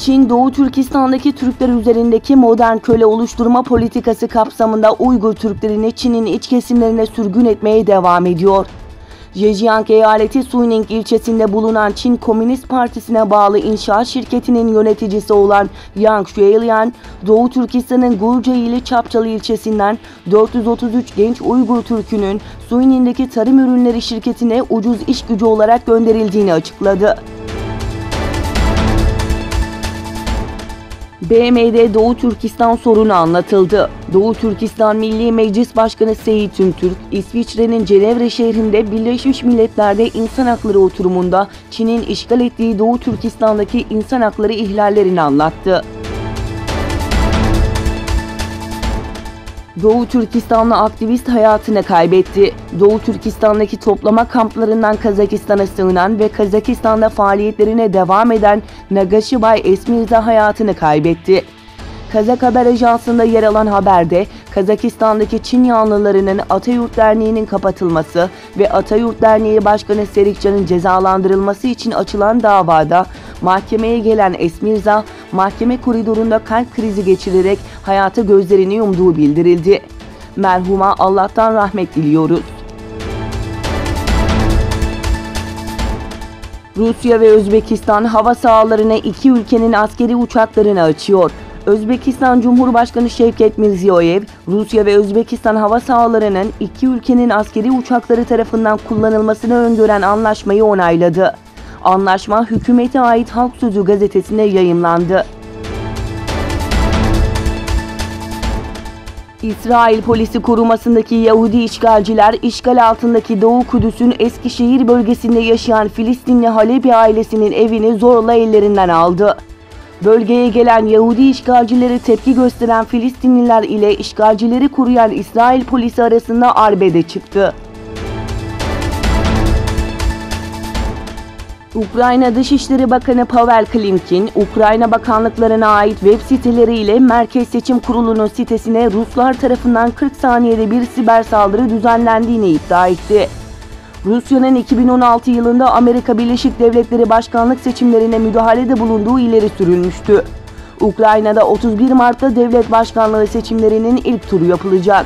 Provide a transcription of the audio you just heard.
Çin, Doğu Türkistan'daki Türkler üzerindeki modern köle oluşturma politikası kapsamında Uygur Türklerini Çin'in iç kesimlerine sürgün etmeye devam ediyor. Zhejiang eyaleti Suining ilçesinde bulunan Çin Komünist Partisi'ne bağlı inşaat şirketinin yöneticisi olan Yang Xuelian, Doğu Türkistan'ın Gurcaili Çapçalı ilçesinden 433 genç Uygur Türk'ünün Suining'deki tarım ürünleri şirketine ucuz iş gücü olarak gönderildiğini açıkladı. BM'de Doğu Türkistan sorunu anlatıldı. Doğu Türkistan Milli Meclis Başkanı Seyit Tüntürk, İsviçre'nin Cenevre şehrinde Birleşmiş Milletler'de İnsan Hakları oturumunda Çin'in işgal ettiği Doğu Türkistan'daki insan hakları ihlallerini anlattı. Doğu Türkistanlı aktivist hayatını kaybetti. Doğu Türkistan'daki toplama kamplarından Kazakistan'a sığınan ve Kazakistan'da faaliyetlerine devam eden Nagashibai Esmirza hayatını kaybetti. Kazak Haber Ajansı'nda yer alan haberde Kazakistan'daki Çin yanlılarının Atayurt Derneği'nin kapatılması ve Atayurt Derneği Başkanı Serikcan'ın cezalandırılması için açılan davada mahkemeye gelen Esmirza, mahkeme koridorunda kalp krizi geçirerek hayata gözlerini yumduğu bildirildi. Merhuma Allah'tan rahmet diliyoruz. Rusya ve Özbekistan hava sahalarına iki ülkenin askeri uçaklarını açıyor. Özbekistan Cumhurbaşkanı Şevket Mirziyoyev, Rusya ve Özbekistan hava sahalarının iki ülkenin askeri uçakları tarafından kullanılmasını öngören anlaşmayı onayladı. Anlaşma hükümete ait Halk Sözü gazetesinde yayımlandı. İsrail polisi korumasındaki Yahudi işgalciler, işgal altındaki Doğu Kudüs'ün Eskişehir bölgesinde yaşayan Filistinli Halebi ailesinin evini zorla ellerinden aldı. Bölgeye gelen Yahudi işgalcileri tepki gösteren Filistinliler ile işgalcileri koruyan İsrail polisi arasında arbede çıktı. Ukrayna Dışişleri Bakanı Pavel Klimkin, Ukrayna bakanlıklarına ait web siteleri ile Merkez Seçim Kurulu'nun sitesine Ruslar tarafından 40 saniyede bir siber saldırı düzenlendiğini iddia etti. Rusya'nın 2016 yılında Amerika Birleşik Devletleri başkanlık seçimlerine müdahalede bulunduğu ileri sürülmüştü. Ukrayna'da 31 Mart'ta devlet başkanlığı seçimlerinin ilk turu yapılacak.